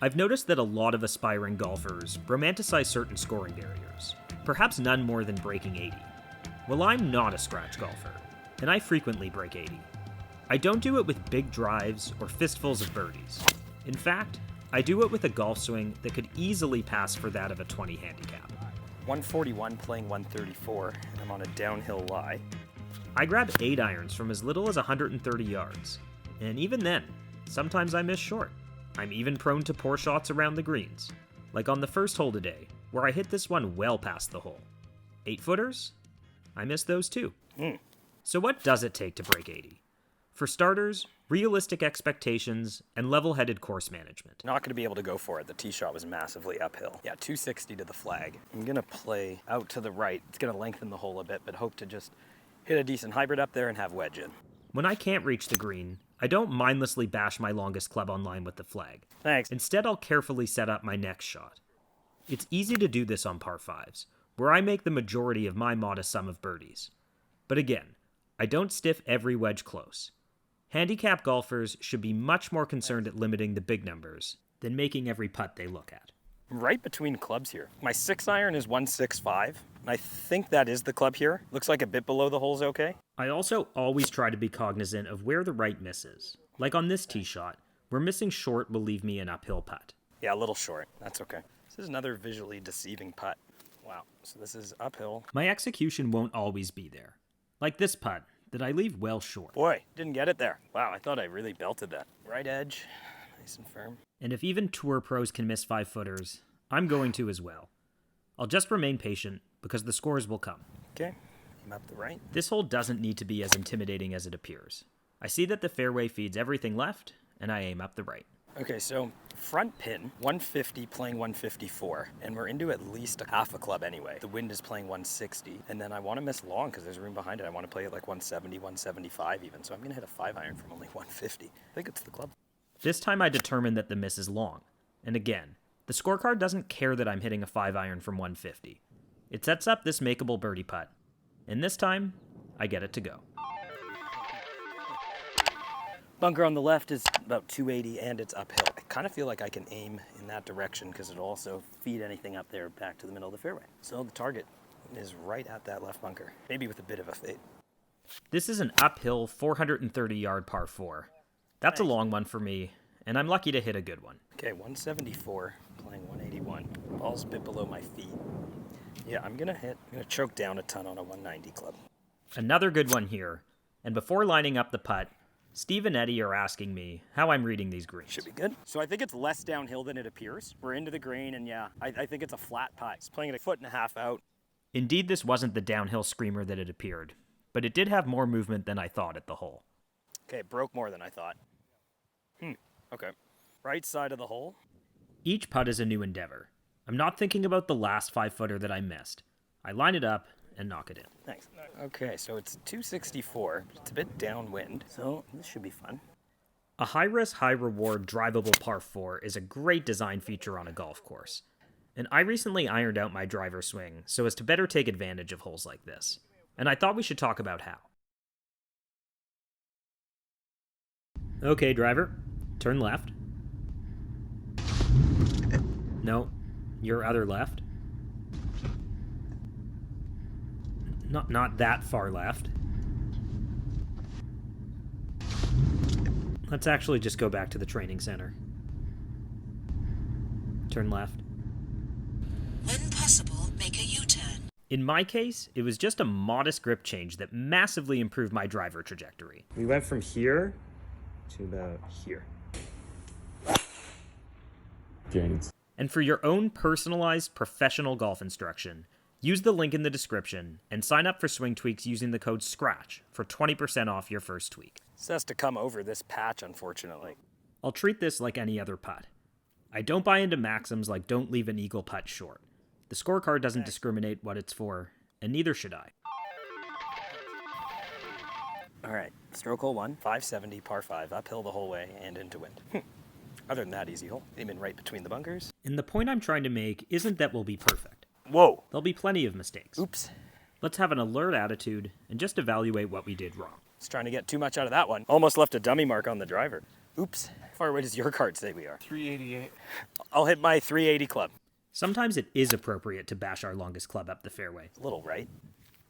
I've noticed that a lot of aspiring golfers romanticize certain scoring barriers, perhaps none more than breaking 80. Well, I'm not a scratch golfer, and I frequently break 80. I don't do it with big drives or fistfuls of birdies. In fact, I do it with a golf swing that could easily pass for that of a 20 handicap. 141 playing 134, and I'm on a downhill lie. I grab 8 irons from as little as 130 yards, and even then, sometimes I miss short. I'm even prone to poor shots around the greens, like on the first hole today, where I hit this one well past the hole. 8-footers? I missed those too. So what does it take to break 80? For starters, realistic expectations and level-headed course management. Not going to be able to go for it. The tee shot was massively uphill. Yeah, 260 to the flag. I'm going to play out to the right. It's going to lengthen the hole a bit, but hope to just hit a decent hybrid up there and have wedge in. When I can't reach the green, I don't mindlessly bash my longest club on line with the flag. Thanks. Instead, I'll carefully set up my next shot. It's easy to do this on par 5s, where I make the majority of my modest sum of birdies. But again, I don't stiff every wedge close. Handicap golfers should be much more concerned at limiting the big numbers than making every putt they look at. Right between clubs here. My 6-iron is 165. I think that is the club here. Looks like a bit below the hole's okay. I also always try to be cognizant of where the right miss is. Like on this tee shot, where missing short will leave me an uphill putt. Yeah, a little short. That's okay. This is another visually deceiving putt. Wow. So this is uphill. My execution won't always be there. Like this putt that I leave well short. Boy, didn't get it there. Wow, I thought I really belted that. Right edge, nice and firm. And if even tour pros can miss 5-footers, I'm going to as well. I'll just remain patient because the scores will come. Okay, aim up the right. This hole doesn't need to be as intimidating as it appears. I see that the fairway feeds everything left, and I aim up the right. Okay, so front pin, 150 playing 154, and we're into at least a half a club anyway. The wind is playing 160, and then I want to miss long because there's room behind it. I want to play it like 170, 175 even, so I'm going to hit a 5-iron from only 150. I think it's the club. This time I determine that the miss is long. And again, the scorecard doesn't care that I'm hitting a 5-iron from 150. It sets up this makeable birdie putt. And this time, I get it to go. Bunker on the left is about 280 and it's uphill. I kind of feel like I can aim in that direction because it'll also feed anything up there back to the middle of the fairway. So the target is right at that left bunker, maybe with a bit of a fade. This is an uphill 430-yard par 4. That's a long one for me, and I'm lucky to hit a good one. Okay, 174, playing 181. Ball's a bit below my feet. Yeah, I'm gonna choke down a ton on a 190 club. Another good one here, and before lining up the putt, Steve and Eddie are asking me how I'm reading these greens. Should be good. So I think it's less downhill than it appears. We're into the green, and yeah, I think it's a flat putt. It's playing it 1.5 feet out. Indeed, this wasn't the downhill screamer that it appeared, but it did have more movement than I thought at the hole. Okay, broke more than I thought. Okay. Right side of the hole. Each putt is a new endeavor. I'm not thinking about the last 5-footer that I missed. I line it up and knock it in. Thanks. Okay, so it's 264. It's a bit downwind, so this should be fun. A high-risk, high-reward drivable par 4 is a great design feature on a golf course. And I recently ironed out my driver swing so as to better take advantage of holes like this. And I thought we should talk about how. Okay, driver. Turn left. No, your other left. Not that far left. Let's actually just go back to the training center. Turn left. When possible, make a U-turn. In my case, it was just a modest grip change that massively improved my driver trajectory. We went from here to about here. Gains. And for your own personalized professional golf instruction, use the link in the description and sign up for Swing Tweaks using the code SCRATCH for 20% off your first tweak. This has to come over this patch, unfortunately. I'll treat this like any other putt. I don't buy into maxims like don't leave an eagle putt short. The scorecard doesn't discriminate what it's for, and neither should I. All right, stroke hole 1, 570, par 5, uphill the whole way and into wind. Other than that, easy hole. Aim in right between the bunkers. And the point I'm trying to make isn't that we'll be perfect. Whoa! There'll be plenty of mistakes. Oops. Let's have an alert attitude and just evaluate what we did wrong. Just trying to get too much out of that one. Almost left a dummy mark on the driver. Oops. How far away does your card say we are? 388. I'll hit my 380 club. Sometimes it is appropriate to bash our longest club up the fairway. A little right.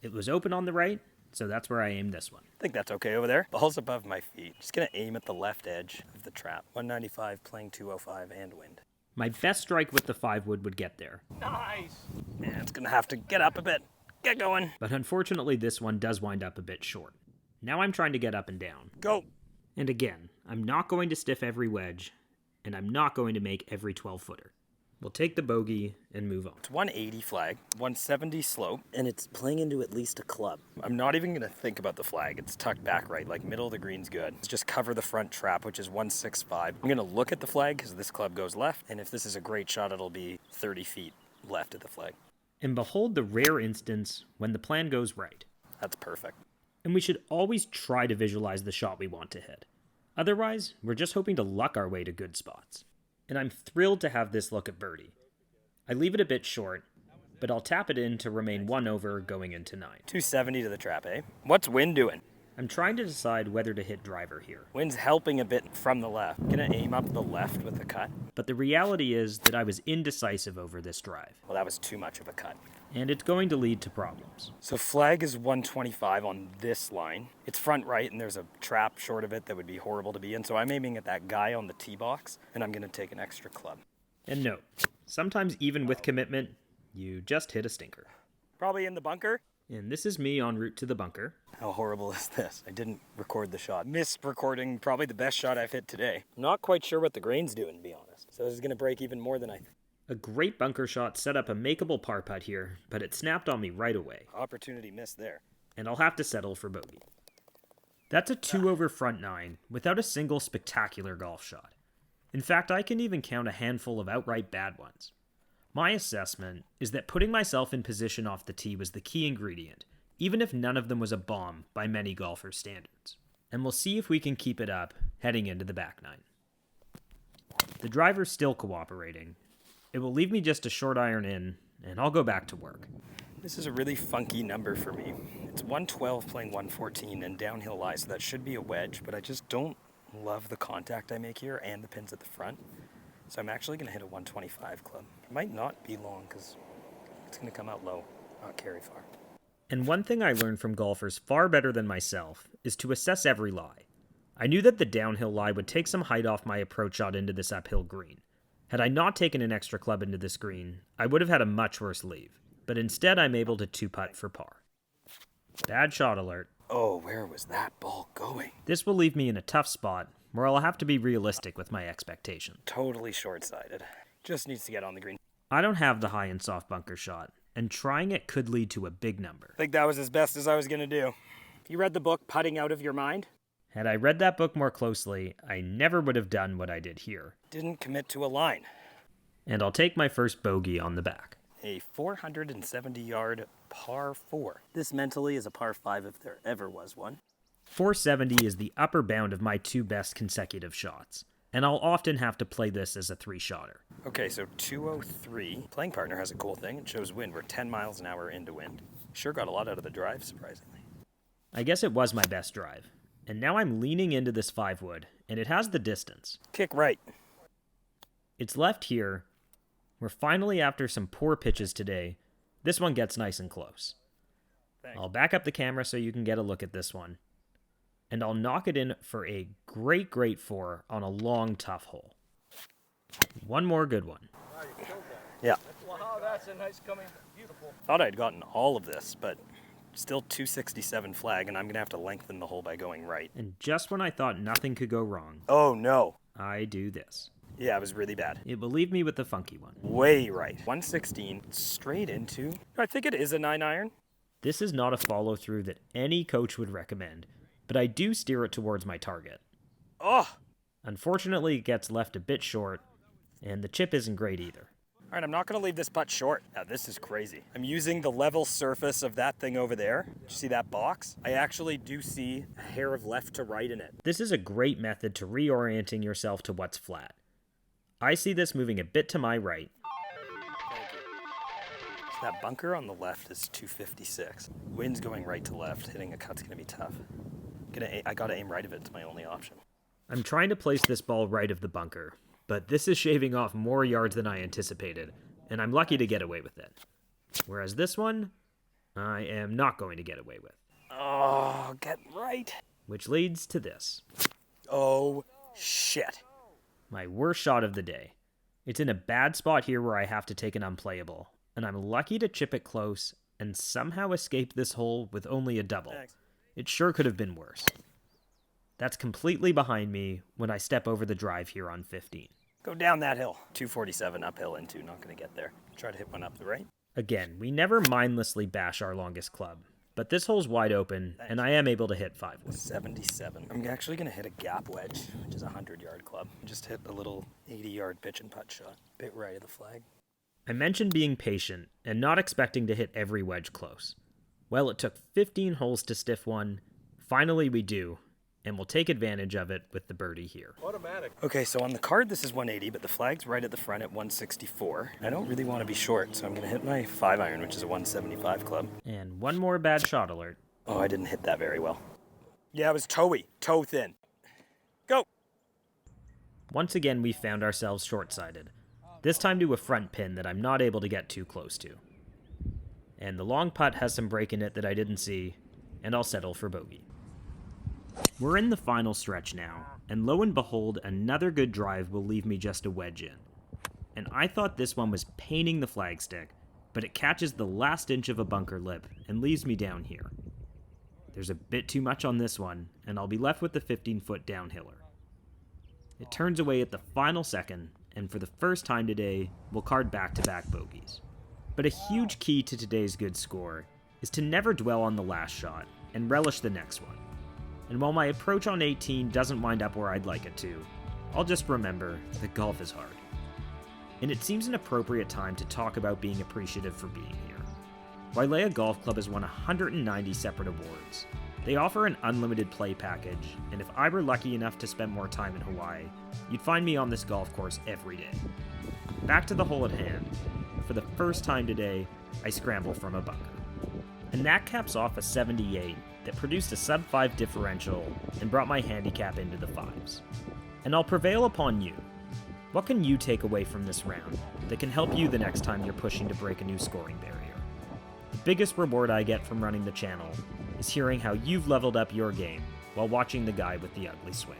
It was open on the right, so that's where I aimed this one. I think that's okay over there. Ball's above my feet. Just gonna aim at the left edge of the trap. 195, playing 205 and wind. My best strike with the 5-wood would get there, Nice. Yeah, it's gonna have to get up a bit. Get going. but unfortunately this one does wind up a bit short. Now I'm trying to get up and down. Go. And again, I'm not going to stiff every wedge, and I'm not going to make every 12-footer. We'll take the bogey and move on. It's 180 flag, 170 slope, and it's playing into at least a club. I'm not even gonna think about the flag. It's tucked back right, like middle of the green's good. Let's just cover the front trap, which is 165. I'm gonna look at the flag because this club goes left, and if this is a great shot, it'll be 30 feet left of the flag. And behold the rare instance when the plan goes right. That's perfect. And we should always try to visualize the shot we want to hit. Otherwise, we're just hoping to luck our way to good spots. And I'm thrilled to have this look at birdie. I leave it a bit short, but I'll tap it in to remain 1 over going into 9. 270 to the trap, eh? What's wind doing? I'm trying to decide whether to hit driver here. Wind's helping a bit from the left. Gonna aim up the left with the cut. But the reality is that I was indecisive over this drive, Well, that was too much of a cut. and it's going to lead to problems. So flag is 125 on this line. It's front right, and there's a trap short of it that would be horrible to be in. So I'm aiming at that guy on the tee box, and I'm gonna take an extra club. And note, sometimes even with commitment, you just hit a stinker. Probably in the bunker. And this is me en route to the bunker. How horrible is this? I didn't record the shot. Misrecording probably the best shot I've hit today. I'm not quite sure what the grain's doing, to be honest. So this is gonna break even more than I think. A great bunker shot set up a makeable par putt here, but it snapped on me right away, Opportunity missed there. and I'll have to settle for bogey. That's a 2 over front 9 without a single spectacular golf shot. In fact, I can even count a handful of outright bad ones. My assessment is that putting myself in position off the tee was the key ingredient, even if none of them was a bomb by many golfers' standards. And we'll see if we can keep it up heading into the back 9. The driver's still cooperating. It will leave me just a short iron in, and I'll go back to work. This is a really funky number for me. It's 112 playing 114 and downhill lie, so that should be a wedge, but I just don't love the contact I make here and the pins at the front. So I'm actually gonna hit a 125 club. It might not be long because it's gonna come out low, not carry far. And one thing I learned from golfers far better than myself is to assess every lie. I knew that the downhill lie would take some height off my approach shot into this uphill green. Had I not taken an extra club into this green, I would have had a much worse leave. But instead I'm able to 2-putt for par. Bad shot alert. Oh, where was that ball going? This will leave me in a tough spot where I'll have to be realistic with my expectations. Totally short-sighted. Just needs to get on the green. I don't have the high and soft bunker shot, and trying it could lead to a big number. I think that was as best as I was gonna do. You read the book, Putting Out of Your Mind? Had I read that book more closely, I never would have done what I did here. Didn't commit to a line. And I'll take my first bogey on the back. A 470-yard par 4. This mentally is a par 5 if there ever was one. 470 is the upper bound of my 2 best consecutive shots, and I'll often have to play this as a 3-shotter. Okay, so 203. Playing partner has a cool thing. It shows wind. We're 10 miles an hour into wind. Sure got a lot out of the drive, surprisingly. I guess it was my best drive, and now I'm leaning into this 5-wood, and it has the distance. Kick right. It's left here. We're finally after some poor pitches today. This one gets nice and close. Thanks. I'll back up the camera so you can get a look at this one. And I'll knock it in for a great 4 on a long, tough hole. One more good one. Wow, you killed that. Yeah. Wow, that's a nice coming. Beautiful. Thought I'd gotten all of this, but still 267 flag, and I'm going to have to lengthen the hole by going right. And just when I thought nothing could go wrong, Oh, no. I do this. Yeah, it was really bad. It will leave me with the funky one. Way right. 116, straight into, I think it is a 9-iron. This is not a follow-through that any coach would recommend, but I do steer it towards my target. Oh! Unfortunately, it gets left a bit short, and the chip isn't great either. All right, I'm not going to leave this putt short. Now, this is crazy. I'm using the level surface of that thing over there. Did you see that box? I actually do see a hair of left to right in it. This is a great method to reorienting yourself to what's flat. I see this moving a bit to my right. Thank you. So that bunker on the left is 256. Wind's going right to left. Hitting a cut's going to be tough. I got to aim right of it. It's my only option. I'm trying to place this ball right of the bunker, but this is shaving off more yards than I anticipated, and I'm lucky to get away with it. Whereas this one, I am not going to get away with. Oh, get right. Which leads to this. Oh, shit. My worst shot of the day. It's in a bad spot here where I have to take an unplayable, and I'm lucky to chip it close and somehow escape this hole with only a double. Thanks. It sure could have been worse. That's completely behind me when I step over the drive here on 15. Go down that hill. 247 uphill into, not going to get there. Try to hit one up the right. Again, we never mindlessly bash our longest club, but this hole's wide open, and I am able to hit 5 wood. 77. I'm actually going to hit a gap wedge, which is a 100-yard club. Just hit a little 80-yard pitch and putt shot. Bit right of the flag. I mentioned being patient and not expecting to hit every wedge close. Well, it took 15 holes to stiff one. Finally we do, and we'll take advantage of it with the birdie here. Automatic. Okay, so on the card this is 180, but the flag's right at the front at 164. I don't really want to be short, so I'm going to hit my 5-iron, which is a 175 club. And one more bad shot alert. Oh, I didn't hit that very well. Yeah, it was toe-y, toe thin. Go! Once again, we found ourselves short-sided. This time to a front pin that I'm not able to get too close to. And the long putt has some break in it that I didn't see, and I'll settle for bogey. We're in the final stretch now, and lo and behold, another good drive will leave me just a wedge in. And I thought this one was painting the flagstick, but it catches the last inch of a bunker lip and leaves me down here. There's a bit too much on this one, and I'll be left with the 15-foot downhiller. It turns away at the final second, and for the first time today, we'll card back-to-back bogeys. But a huge key to today's good score is to never dwell on the last shot and relish the next one. And while my approach on 18 doesn't wind up where I'd like it to, I'll just remember that golf is hard. And it seems an appropriate time to talk about being appreciative for being here. WAILEA Golf Club has won 190 separate awards. They offer an unlimited play package, and if I were lucky enough to spend more time in Hawaii, you'd find me on this golf course every day. Back to the hole at hand. For the first time today, I scramble from a bunker. And that caps off a 78 that produced a sub-5 differential and brought my handicap into the 5s. And I'll prevail upon you. What can you take away from this round that can help you the next time you're pushing to break a new scoring barrier? The biggest reward I get from running the channel is hearing how you've leveled up your game while watching the guy with the ugly swing.